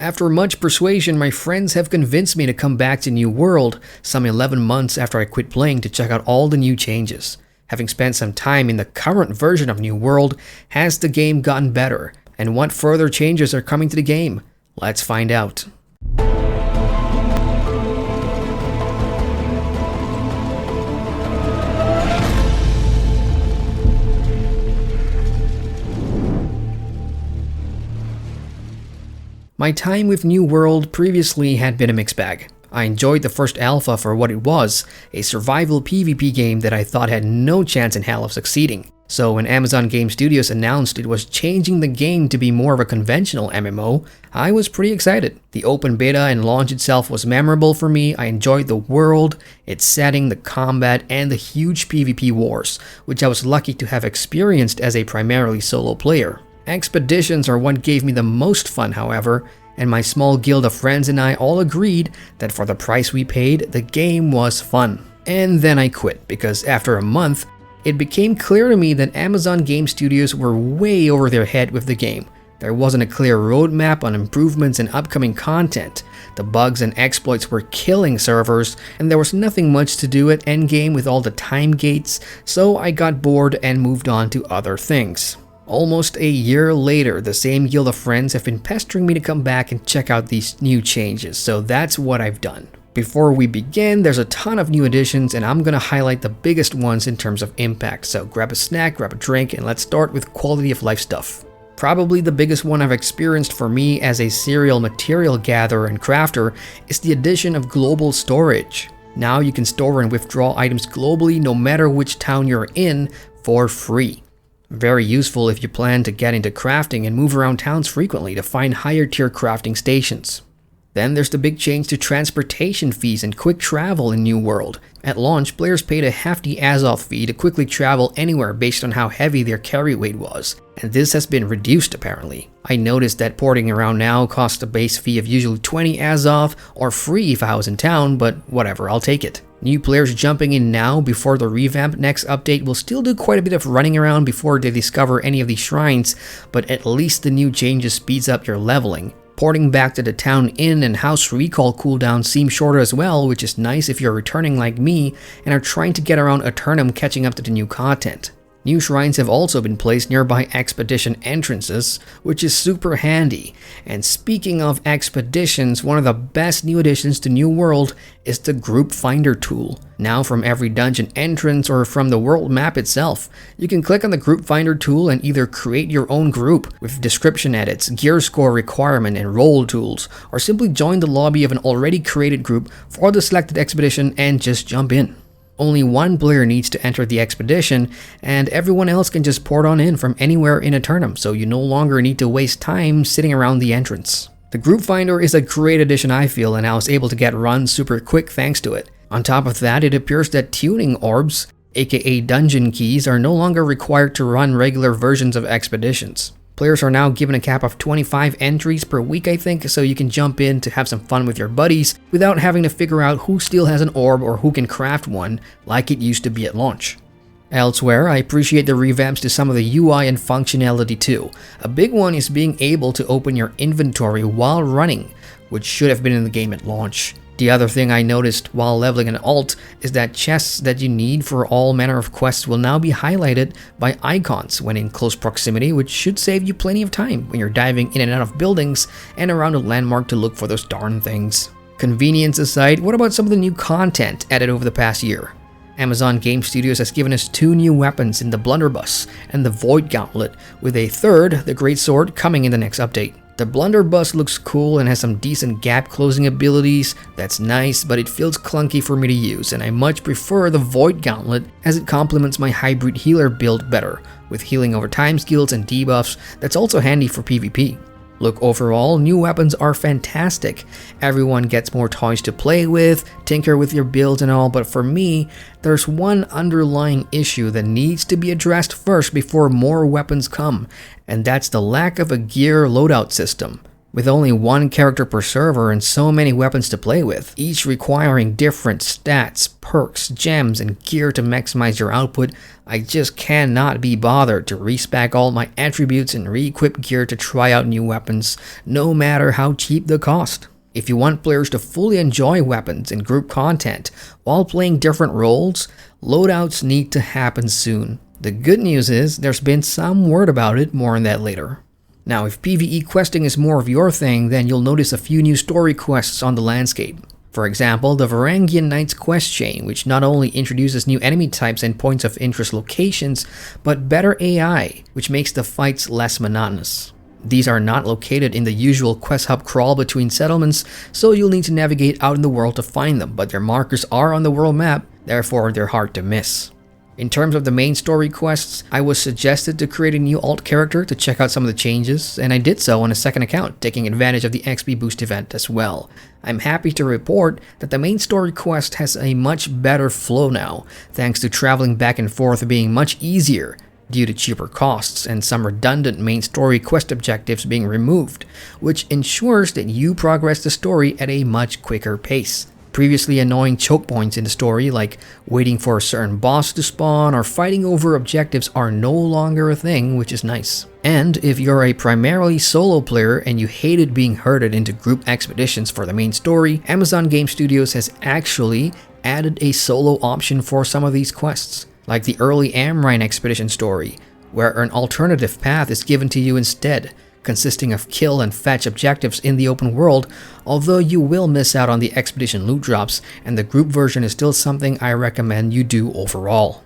After much persuasion, my friends have convinced me to come back to New World some 11 months after I quit playing to check out all the new changes. Having spent some time in the current version of New World, has the game gotten better? And what further changes are coming to the game? Let's find out. My time with New World previously had been a mixed bag. I enjoyed the first alpha for what it was, a survival PvP game that I thought had no chance in hell of succeeding. So when Amazon Game Studios announced it was changing the game to be more of a conventional MMO, I was pretty excited. The open beta and launch itself was memorable for me. I enjoyed the world, its setting, the combat, and the huge PvP wars, which I was lucky to have experienced as a primarily solo player. Expeditions are what gave me the most fun, however, and my small guild of friends and I all agreed that for the price we paid, the game was fun. And then I quit, because after a month, it became clear to me that Amazon Game Studios were way over their head with the game. There wasn't a clear roadmap on improvements and upcoming content. The bugs and exploits were killing servers, and there was nothing much to do at endgame with all the time gates, so I got bored and moved on to other things. Almost a year later, the same guild of friends have been pestering me to come back and check out these new changes, so that's what I've done. Before we begin, there's a ton of new additions and I'm gonna highlight the biggest ones in terms of impact, so grab a snack, grab a drink, and let's start with quality of life stuff. Probably the biggest one I've experienced for me as a serial material gatherer and crafter is the addition of global storage. Now you can store and withdraw items globally no matter which town you're in for free. Very useful if you plan to get into crafting and move around towns frequently to find higher tier crafting stations. Then there's the big change to transportation fees and quick travel in New World. At launch, players paid a hefty Azoth fee to quickly travel anywhere based on how heavy their carry weight was, and this has been reduced apparently. I noticed that porting around now costs a base fee of usually 20 Azoth or free if I was in town, but whatever, I'll take it. New players jumping in now before the revamp next update will still do quite a bit of running around before they discover any of these shrines, but at least the new changes speeds up your leveling. Porting back to the town inn and house recall cooldowns seem shorter as well, which is nice if you're returning like me and are trying to get around Aeternum catching up to the new content. New shrines have also been placed nearby expedition entrances, which is super handy. And speaking of expeditions, one of the best new additions to New World is the group finder tool. Now from every dungeon entrance or from the world map itself, you can click on the group finder tool and either create your own group with description edits, gear score requirement, and role tools, or simply join the lobby of an already created group for the selected expedition and just jump in. Only one player needs to enter the expedition, and everyone else can just port on in from anywhere in Aeternum, so you no longer need to waste time sitting around the entrance. The group finder is a great addition I feel, and I was able to get runs super quick thanks to it. On top of that, it appears that tuning orbs, aka dungeon keys, are no longer required to run regular versions of expeditions. Players are now given a cap of 25 entries per week, I think, so you can jump in to have some fun with your buddies without having to figure out who still has an orb or who can craft one like it used to be at launch. Elsewhere, I appreciate the revamps to some of the UI and functionality too. A big one is being able to open your inventory while running, which should have been in the game at launch. The other thing I noticed while leveling an alt is that chests that you need for all manner of quests will now be highlighted by icons when in close proximity, which should save you plenty of time when you're diving in and out of buildings and around a landmark to look for those darn things. Convenience aside, what about some of the new content added over the past year? Amazon Game Studios has given us 2 new weapons in the Blunderbuss and the Void Gauntlet, with a third, the Great Sword, coming in the next update. The Blunderbuss looks cool and has some decent gap closing abilities. That's nice, but it feels clunky for me to use, and I much prefer the Void Gauntlet as it complements my hybrid healer build better, with healing over time skills and debuffs that's also handy for PvP. Look, overall, new weapons are fantastic. Everyone gets more toys to play with, tinker with your builds and all, but for me, there's one underlying issue that needs to be addressed first before more weapons come, and that's the lack of a gear loadout system. With only one character per server and so many weapons to play with, each requiring different stats, perks, gems, and gear to maximize your output, I just cannot be bothered to respec all my attributes and re-equip gear to try out new weapons, no matter how cheap the cost. If you want players to fully enjoy weapons and group content while playing different roles, loadouts need to happen soon. The good news is there's been some word about it, more on that later. Now, if PvE questing is more of your thing, then you'll notice a few new story quests on the landscape. For example, the Varangian Knights quest chain, which not only introduces new enemy types and points of interest locations, but better AI, which makes the fights less monotonous. These are not located in the usual quest hub crawl between settlements, so you'll need to navigate out in the world to find them, but their markers are on the world map, therefore they're hard to miss. In terms of the main story quests, I was suggested to create a new alt character to check out some of the changes, and I did so on a second account, taking advantage of the XP boost event as well. I'm happy to report that the main story quest has a much better flow now, thanks to traveling back and forth being much easier due to cheaper costs and some redundant main story quest objectives being removed, which ensures that you progress the story at a much quicker pace. Previously annoying choke points in the story, like waiting for a certain boss to spawn or fighting over objectives, are no longer a thing, which is nice. And if you're a primarily solo player and you hated being herded into group expeditions for the main story, Amazon Game Studios has actually added a solo option for some of these quests, like the early Amrine expedition story, where an alternative path is given to you instead, consisting of kill and fetch objectives in the open world, although you will miss out on the expedition loot drops, and the group version is still something I recommend you do overall.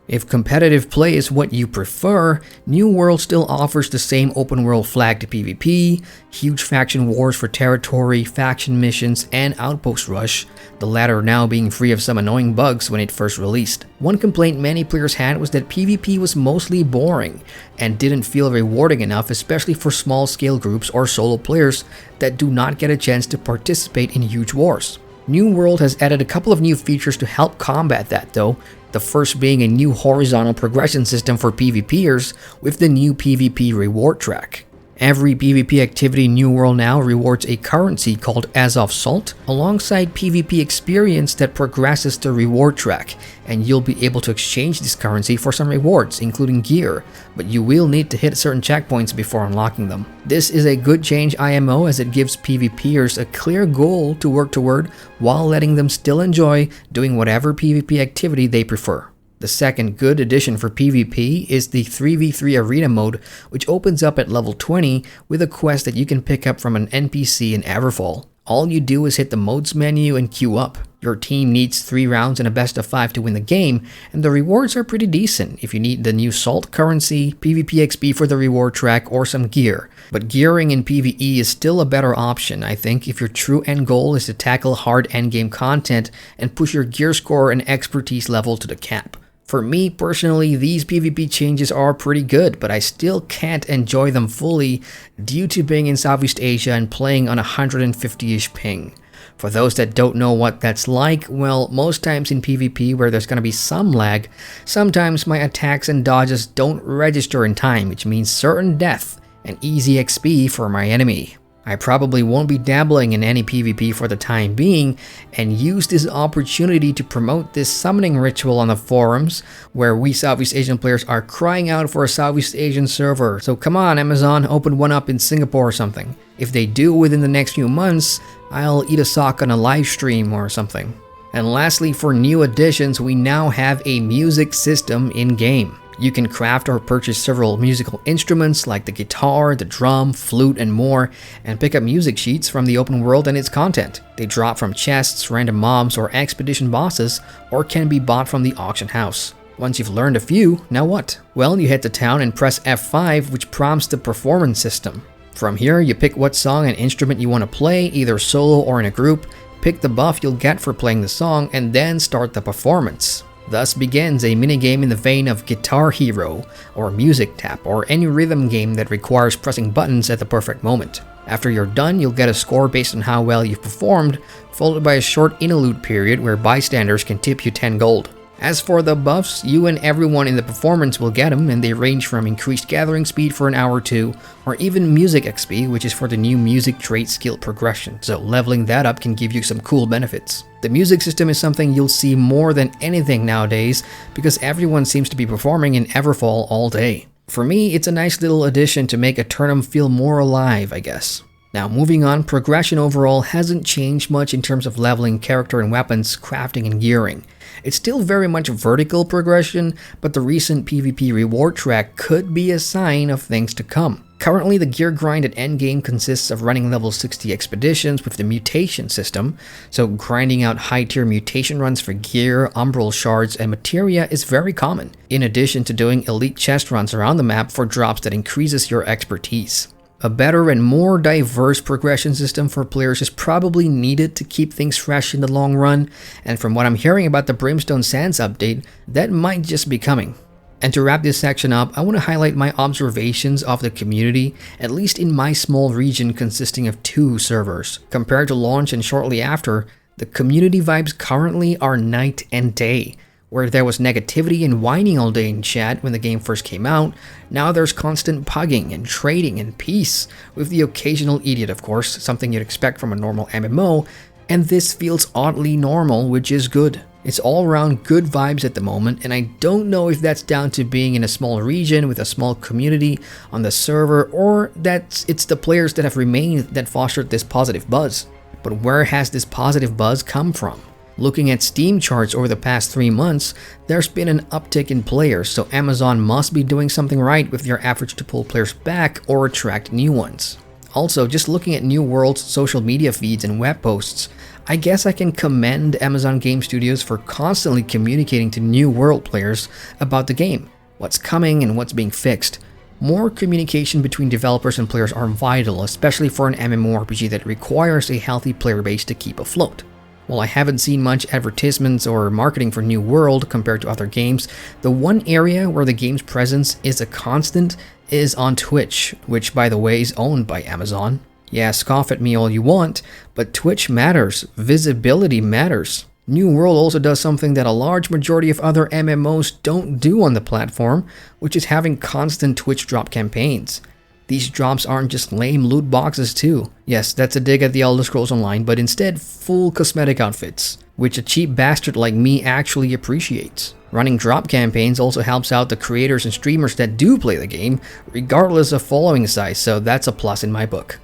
If competitive play is what you prefer, New World still offers the same open world flagged PvP, huge faction wars for territory, faction missions, and outpost rush, the latter now being free of some annoying bugs when it first released. One complaint many players had was that PvP was mostly boring and didn't feel rewarding enough, especially for small scale groups or solo players that do not get a chance to participate in huge wars. New World has added a couple of new features to help combat that though, the first being a new horizontal progression system for PvPers with the new PvP reward track. Every PvP activity in New World now rewards a currency called Azov Salt alongside PvP experience that progresses the reward track, and you'll be able to exchange this currency for some rewards, including gear, but you will need to hit certain checkpoints before unlocking them. This is a good change IMO as it gives PvPers a clear goal to work toward while letting them still enjoy doing whatever PvP activity they prefer. The second good addition for PvP is the 3v3 arena mode, which opens up at level 20 with a quest that you can pick up from an NPC in Everfall. All you do is hit the modes menu and queue up. Your team needs 3 rounds and a best of 5 to win the game, and the rewards are pretty decent if you need the new salt currency, PvP XP for the reward track, or some gear. But gearing in PvE is still a better option, I think, if your true end goal is to tackle hard endgame content and push your gear score and expertise level to the cap. For me personally, these PvP changes are pretty good, but I still can't enjoy them fully due to being in Southeast Asia and playing on 150-ish ping. For those that don't know what that's like, well, most times in PvP where there's gonna be some lag, sometimes my attacks and dodges don't register in time, which means certain death and easy XP for my enemy. I probably won't be dabbling in any PvP for the time being, and use this opportunity to promote this summoning ritual on the forums, where we Southeast Asian players are crying out for a Southeast Asian server. So come on Amazon, open one up in Singapore or something. If they do within the next few months, I'll eat a sock on a live stream or something. And lastly, for new additions, we now have a music system in-game. You can craft or purchase several musical instruments like the guitar, the drum, flute, and more, and pick up music sheets from the open world and its content. They drop from chests, random mobs, or expedition bosses, or can be bought from the auction house. Once you've learned a few, now what? Well, you head to town and press F5, which prompts the performance system. From here, you pick what song and instrument you want to play, either solo or in a group, pick the buff you'll get for playing the song, and then start the performance. Thus begins a minigame in the vein of Guitar Hero, or Music Tap, or any rhythm game that requires pressing buttons at the perfect moment. After you're done, you'll get a score based on how well you've performed, followed by a short interlude period where bystanders can tip you 10 gold. As for the buffs, you and everyone in the performance will get them, and they range from increased gathering speed for an hour or two, or even music XP, which is for the new music trait skill progression, so leveling that up can give you some cool benefits. The music system is something you'll see more than anything nowadays, because everyone seems to be performing in Everfall all day. For me, it's a nice little addition to make Eternum feel more alive, I guess. Now moving on, progression overall hasn't changed much in terms of leveling character and weapons, crafting and gearing. It's still very much vertical progression, but the recent PvP reward track could be a sign of things to come. Currently, the gear grind at endgame consists of running level 60 expeditions with the mutation system, so grinding out high-tier mutation runs for gear, umbral shards, and materia is very common, in addition to doing elite chest runs around the map for drops that increases your expertise. A better and more diverse progression system for players is probably needed to keep things fresh in the long run, and from what I'm hearing about the Brimstone Sands update, that might just be coming. And to wrap this section up, I want to highlight my observations of the community, at least in my small region consisting of 2 servers. Compared to launch and shortly after, the community vibes currently are night and day. Where there was negativity and whining all day in chat when the game first came out, now there's constant pugging and trading and peace, with the occasional idiot of course, something you'd expect from a normal MMO, and this feels oddly normal, which is good. It's all around good vibes at the moment, and I don't know if that's down to being in a small region with a small community on the server, or that it's the players that have remained that fostered this positive buzz. But where has this positive buzz come from? Looking at Steam charts over the past 3 months, there's been an uptick in players, so Amazon must be doing something right with their efforts to pull players back or attract new ones. Also, just looking at New World's social media feeds and web posts, I guess I can commend Amazon Game Studios for constantly communicating to New World players about the game, what's coming and what's being fixed. More communication between developers and players are vital, especially for an MMORPG that requires a healthy player base to keep afloat. While I haven't seen much advertisements or marketing for New World compared to other games, the one area where the game's presence is a constant is on Twitch, which by the way is owned by Amazon. Yeah, scoff at me all you want, but Twitch matters, visibility matters. New World also does something that a large majority of other MMOs don't do on the platform, which is having constant Twitch drop campaigns. These drops aren't just lame loot boxes too. Yes, that's a dig at the Elder Scrolls Online, but instead full cosmetic outfits, which a cheap bastard like me actually appreciates. Running drop campaigns also helps out the creators and streamers that do play the game, regardless of following size, so that's a plus in my book.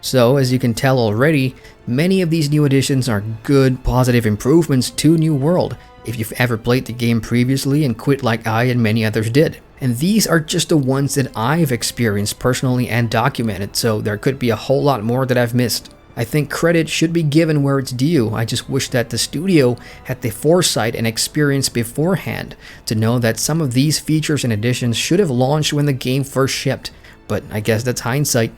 So, as you can tell already, many of these new additions are good, positive improvements to New World, if you've ever played the game previously and quit like I and many others did. And these are just the ones that I've experienced personally and documented, so there could be a whole lot more that I've missed. I think credit should be given where it's due. I just wish that the studio had the foresight and experience beforehand to know that some of these features and additions should have launched when the game first shipped, but I guess that's hindsight.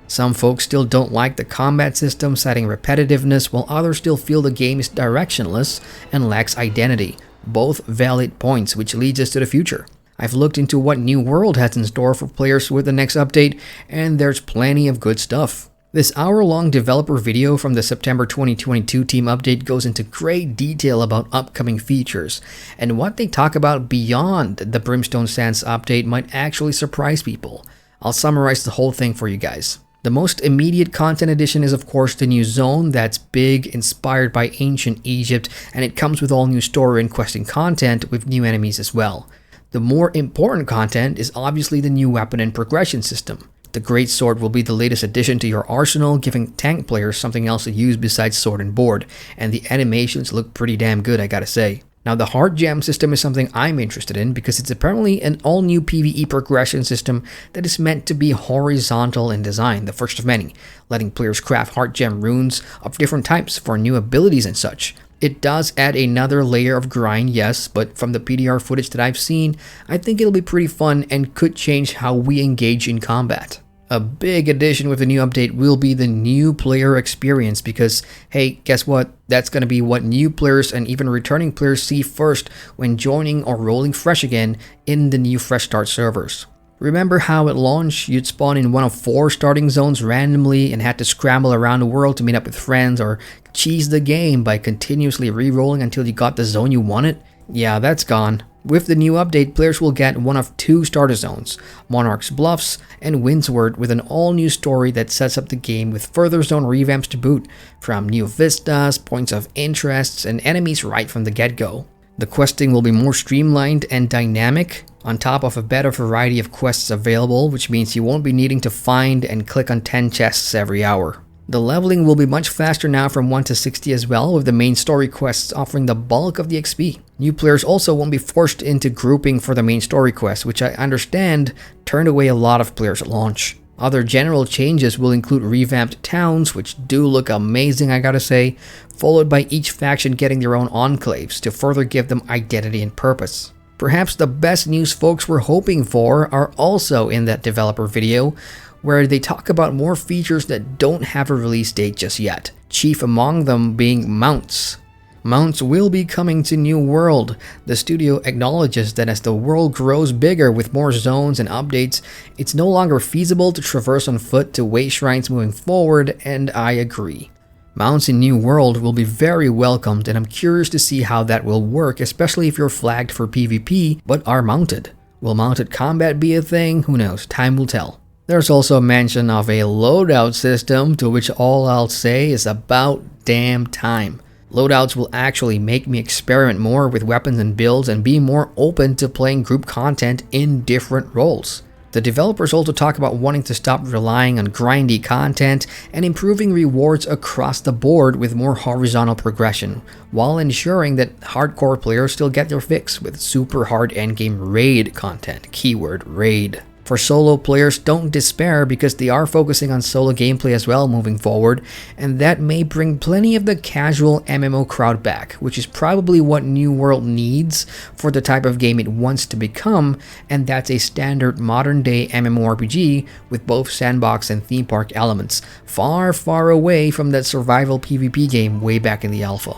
Some folks still don't like the combat system, citing repetitiveness, while others still feel the game is directionless and lacks identity. Both valid points, which leads us to the future. I've looked into what New World has in store for players with the next update, and there's plenty of good stuff. This hour-long developer video from the September 2022 team update goes into great detail about upcoming features, and what they talk about beyond the Brimstone Sands update might actually surprise people. I'll summarize the whole thing for you guys. The most immediate content addition is of course the new zone that's big, inspired by ancient Egypt, and it comes with all new story and questing content with new enemies as well. The more important content is obviously the new weapon and progression system. The Greatsword will be the latest addition to your arsenal, giving tank players something else to use besides sword and board, and the animations look pretty damn good, I gotta say. Now the Heart Gem system is something I'm interested in because it's apparently an all-new PvE progression system that is meant to be horizontal in design, the first of many, letting players craft Heart Gem runes of different types for new abilities and such. It does add another layer of grind, yes, but from the PDR footage that I've seen, I think it'll be pretty fun and could change how we engage in combat. A big addition with the new update will be the new player experience because, hey, guess what? That's going to be what new players and even returning players see first when joining or rolling fresh again in the new Fresh Start servers. Remember how at launch you'd spawn in one of 4 starting zones randomly and had to scramble around the world to meet up with friends or cheese the game by continuously re-rolling until you got the zone you wanted? Yeah, that's gone. With the new update, players will get one of two starter zones, Monarch's Bluffs and Windsward, with an all-new story that sets up the game with further zone revamps to boot, from new vistas, points of interests, and enemies right from the get-go. The questing will be more streamlined and dynamic, on top of a better variety of quests available, which means you won't be needing to find and click on 10 chests every hour. The leveling will be much faster now from 1 to 60 as well, with the main story quests offering the bulk of the XP. New players also won't be forced into grouping for the main story quests, which I understand turned away a lot of players at launch. Other general changes will include revamped towns, which do look amazing I gotta say, followed by each faction getting their own enclaves to further give them identity and purpose. Perhaps the best news folks were hoping for are also in that developer video, where they talk about more features that don't have a release date just yet, chief among them being mounts. Mounts will be coming to New World. The studio acknowledges that as the world grows bigger with more zones and updates, it's no longer feasible to traverse on foot to way shrines moving forward, and I agree. Mounts in New World will be very welcomed, and I'm curious to see how that will work, especially if you're flagged for PvP but are mounted. Will mounted combat be a thing? Who knows, time will tell. There's also a mention of a loadout system, to which all I'll say is about damn time. Loadouts will actually make me experiment more with weapons and builds and be more open to playing group content in different roles. The developers also talk about wanting to stop relying on grindy content and improving rewards across the board with more horizontal progression, while ensuring that hardcore players still get their fix with super hard endgame raid content, keyword raid. For solo players, don't despair because they are focusing on solo gameplay as well moving forward, and that may bring plenty of the casual MMO crowd back, which is probably what New World needs for the type of game it wants to become, and that's a standard modern day MMORPG with both sandbox and theme park elements, far, far away from that survival PvP game way back in the alpha.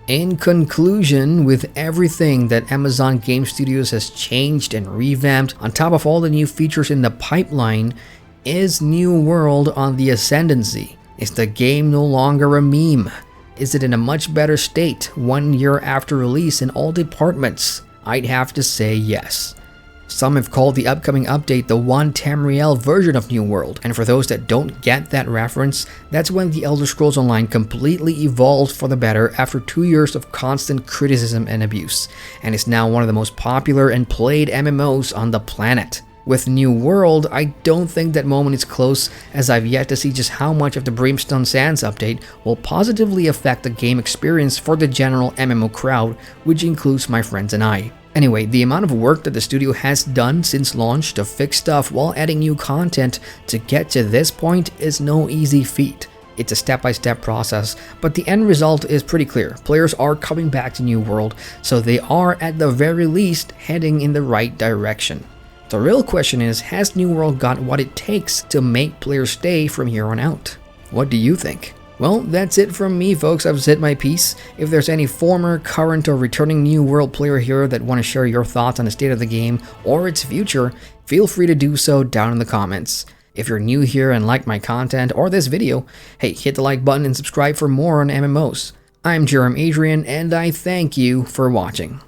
In conclusion, with everything that Amazon Game Studios has changed and revamped, on top of all the new features in the pipeline, is New World on the ascendancy? Is the game no longer a meme? Is it in a much better state 1 year after release in all departments? I'd have to say yes. Some have called the upcoming update the 1 Tamriel version of New World, and for those that don't get that reference, that's when The Elder Scrolls Online completely evolved for the better after 2 years of constant criticism and abuse, and is now one of the most popular and played MMOs on the planet. With New World, I don't think that moment is close, as I've yet to see just how much of the Brimstone Sands update will positively affect the game experience for the general MMO crowd, which includes my friends and I. Anyway, the amount of work that the studio has done since launch to fix stuff while adding new content to get to this point is no easy feat. It's a step-by-step process, but the end result is pretty clear. Players are coming back to New World, so they are at the very least heading in the right direction. The real question is, has New World got what it takes to make players stay from here on out? What do you think? Well, that's it from me, folks. I've said my piece. If there's any former, current, or returning New World player here that want to share your thoughts on the state of the game or its future, feel free to do so down in the comments. If you're new here and like my content or this video, hey, hit the like button and subscribe for more on MMOs. I'm Adrian, and I thank you for watching.